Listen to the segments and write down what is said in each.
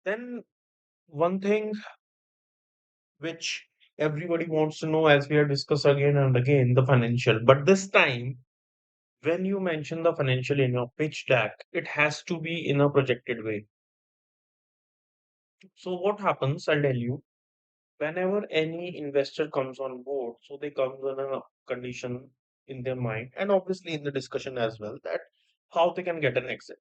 Then one thing which everybody wants to know, as we have discussed again and again, the financial. But this time, when you mention the financial in your pitch deck, it has to be in a projected way. So what happens, I'll tell you, whenever any investor comes on board, so they come on a condition in their mind, and obviously in the discussion as well, that how they can get an exit,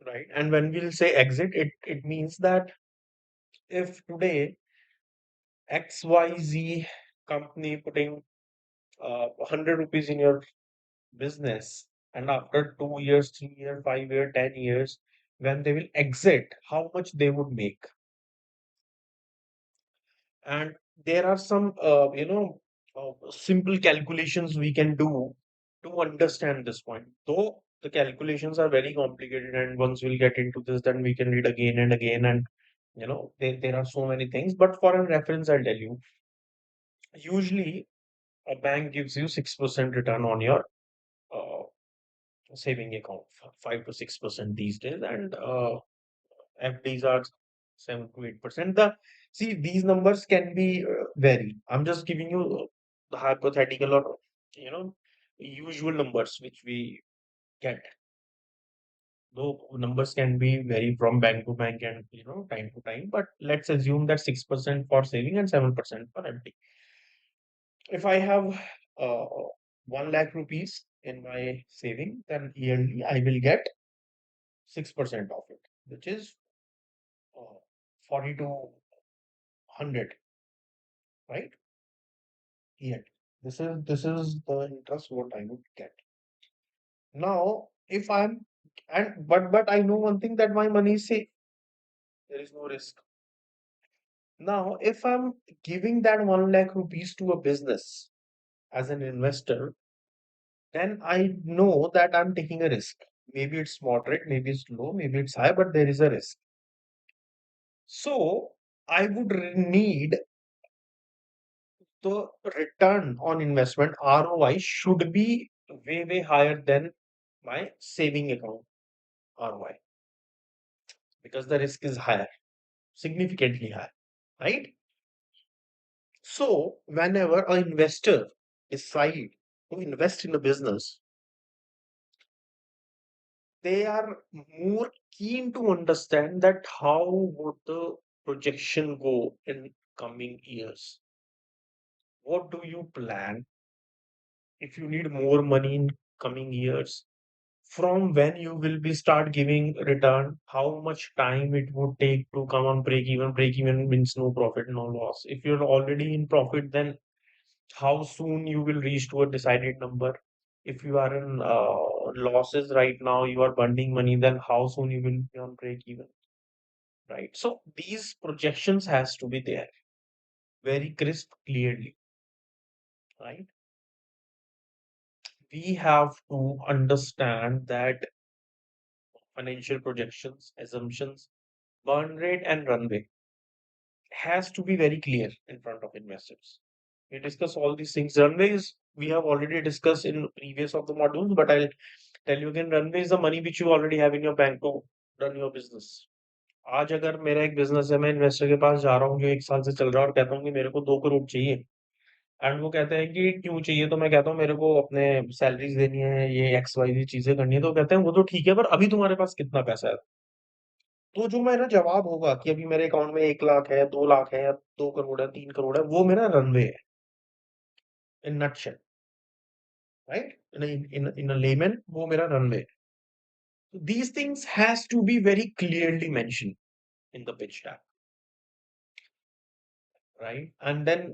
right? And when we'll say exit, it means that if today XYZ company putting 100 rupees in your business, and after 2 years, 3 years, 5 years, 10 years, when they will exit, how much they would make. And there are some, simple calculations we can do to understand this point. Though the calculations are very complicated, and once we'll get into this, then we can read again and again. And there are so many things. But for a reference, I'll tell you. Usually, a bank gives you 6% return on your uh, saving account, 5 to 6% these days, and FDs are 7 to 8%. These numbers can be vary. I'm just giving you the hypothetical or you know usual numbers which we get. Though numbers can be vary from bank to bank and time to time, but let's assume that 6% for saving and 7% for FD. If I have 1 lakh rupees in my saving, then yearly I will get 6% of it, which is 40 to 100, right? Yet. This is the interest what I would get. Now, if I'm and but I know one thing, that my money is safe. There is no risk. Now, if I'm giving that 1 lakh rupees to a business as an investor, then I know that I'm taking a risk. Maybe it's moderate, maybe it's low, maybe it's high, but there is a risk. So I would need the return on investment, ROI, should be way, way higher than my saving account ROI, because the risk is higher, significantly higher, right? So whenever an investor decide to invest in a business, they are more keen to understand that how would the projection go in coming years. What do you plan if you need more money in coming years? From when you will be start giving return, how much time it would take to come on break even. Break even means no profit, no loss. If you're already in profit, then how soon you will reach to a decided number. If you are in losses right now, you are burning money, then how soon you will be on break even, right? So these projections has to be there, very crisp, clearly, right? We have to understand that financial projections, assumptions, burn rate, and runway has to be very clear in front of investors. We discuss all these things. Runways we have already discussed in previous of the modules, but I'll tell you again. Runway is the money which you already have in your bank to run your business. आज अगर मेरा एक business है, मैं investor के पास जा रहा हूँ जो 1 साल से चल रहा है, और कहता हूँ कि मेरे को 2 करोड़ चाहिए, एंड वो कहते हैं कि क्यों चाहिए, तो मैं कहता हूँ मेरे को अपने सैलरीज देनी है, ये XYZ चीजें करनी है, तो कहते हैं वो तो ठीक है, पर अभी तुम्हारे पास कितना पैसा है? तो जो मेरा जवाब होगा कि अभी मेरे अकाउंट में 1 लाख है, 2 लाख है, या 2 करोड़ है, 3 करोड़ है, वो मेरा रनवे है, in nutshell, right? In a lemon, वो मेरा रनवे है. So these things has to be very clearly mentioned in the pitch deck, right? And then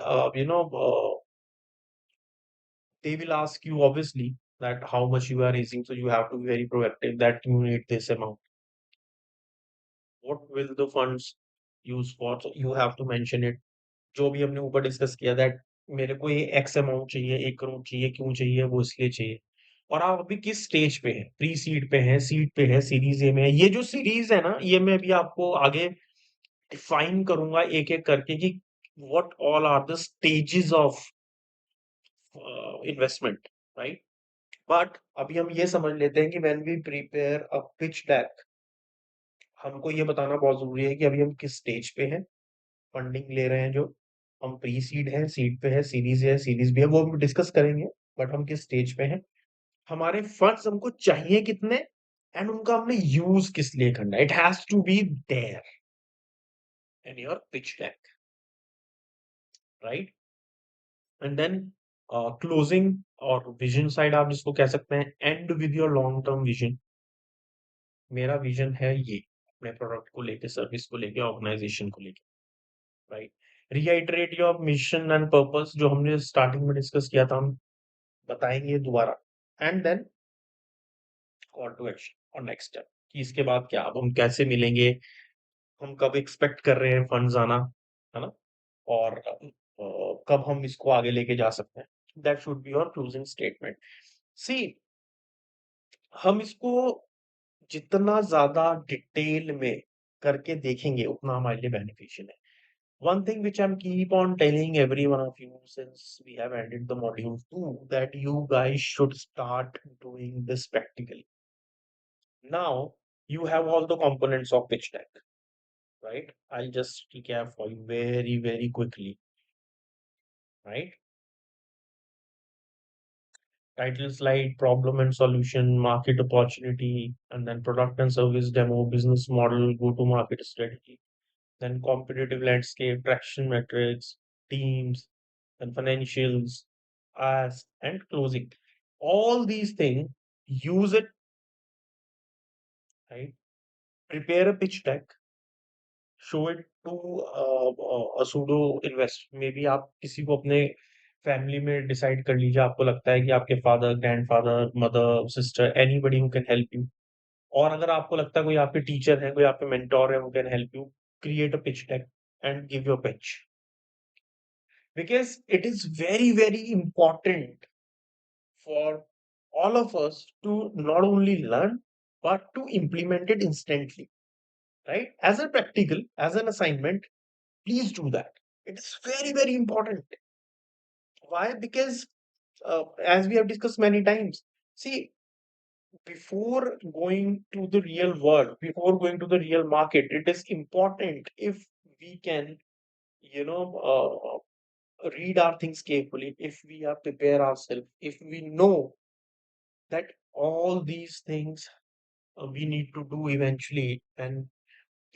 they will ask you obviously that how much you are raising, so you have to be very proactive that you need this amount. What will the funds use for? So you have to mention it. जो भी हमने ऊपर discuss किया, that मेरे को ये x amount चाहिए, 1 करोड़ चाहिए, क्यों चाहिए, वो इसलिए चाहिए. और आप अभी किस स्टेज पे हैं? प्री सीड पे हैं, सीड पे है, सीरीज ए में है? ये जो सीरीज है ना, ये मैं भी आपको आगे डिफाइन करूंगा एक एक करके कि what all are the stages of investment, right? But अभी हम ये समझ लेते हैं कि when we prepare a pitch deck, हमको ये बताना बहुत ज़रूरी है कि अभी हम किस स्टेज पे हैं, फंडिंग ले रहे हैं जो, हम प्री सीड हैं, सीड पे है, सीरीज भी है, वो हम डिस्कस करेंगे, बट हम किस स्टेज पे हैं, हमारे फंड्स हमको चाहिए कितने, एंड उनका हमने यूज़ किस लिए करना है। It has to be there in your pitch deck, right? And then closing और विजन साइड आप जिसको कह सकते हैं, and with your long term vision. मेरा विजन है ये, अपने प्रोडक्ट को लेके, सर्विस को लेके, ऑर्गेनाइजेशन को लेके, right? Reiterate your mission and purpose, जो हमने स्टार्टिंग में डिस्कस किया था, हम बताएंगे दोबारा। And then call to action और नेक्स्ट स्टेप, कि इसके बाद क्या, अब हम कैसे मिलेंगे, हम कब एक्सपेक्ट कर रहे हैं फंड्स आना, है ना? और कब हम इसको आगे लेके जा सकते हैं। That should be your closing statement. See, हम इसको जितना ज्यादा डिटेल में करके देखेंगे उतना हमारे लिए बेनिफिशियल है। One thing which I'm keep on telling every one of you since we have ended the module 2, that you guys should start doing this practically. Now you have all the components of pitch deck, right? I'll just recap for you very, very quickly, right? Title slide, problem and solution, market opportunity, and then product and service demo, business model, go-to-market strategy, then competitive landscape, traction metrics, teams, and financials, ask, and closing. All these things, use it, right? Prepare a pitch deck, show it to a pseudo investor. Maybe आप किसी को अपने family में decide कर लीजिए, आपको लगता है कि आपके father, grandfather, mother, sister, anybody who can help you. और अगर आपको लगता है कोई आपके टीचर है, कोई आपके मेंटोर है, who can help you, create a pitch deck and give your pitch, because it is very, very important for all of us to not only learn but to implement it instantly, right? As a practical, as an assignment, please do that. It is very, very important. Why? Because as we have discussed many times, see, before going to the real world, before going to the real market, it is important if we can, you know, read our things carefully, if we are prepare ourselves, if we know that all these things we need to do eventually, and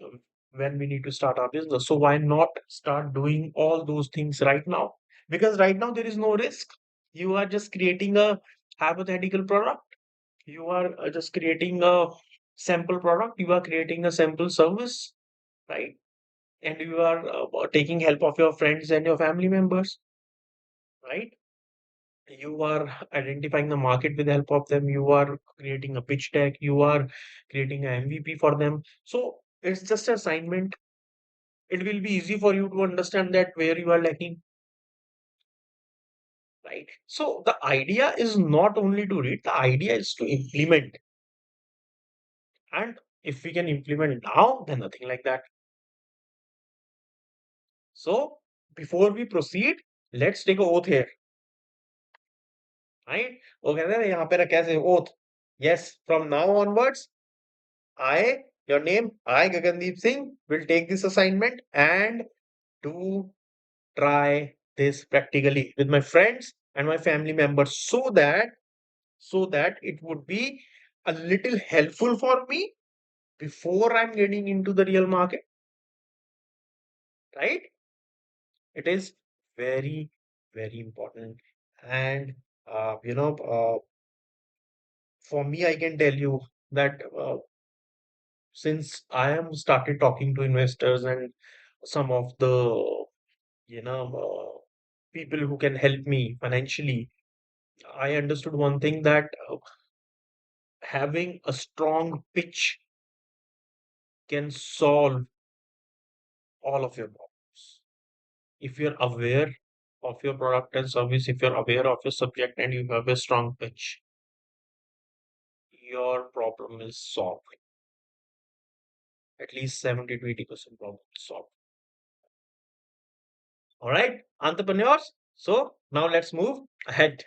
uh, when we need to start our business. So why not start doing all those things right now? Because right now there is no risk. You are just creating a hypothetical product. You are just creating a sample product. You are creating a sample service, right? And you are taking help of your friends and your family members, right? You are identifying the market with the help of them. You are creating a pitch deck. You are creating an MVP for them. So it's just an assignment. It will be easy for you to understand that where you are lacking, right? So the idea is not only to read, the idea is to implement. And if we can implement now, then nothing like that. So before we proceed, let's take a oath here, right? वो कहते हैं ना यहाँ पे ना कैसे oath. Yes, from now onwards, I, your name, I, Gagandeep Singh, will take this assignment and do try this practically with my friends and my family members, so that it would be a little helpful for me before I'm getting into the real market, right? It is very, very important. And for me, I can tell you that since I am started talking to investors and some of the you know people who can help me financially, I understood one thing, that having a strong pitch can solve all of your problems. If you're aware of your product and service, if you're aware of your subject and you have a strong pitch, your problem is solved. At least 70 to 80% problem is solved. All right, entrepreneurs. So now let's move ahead.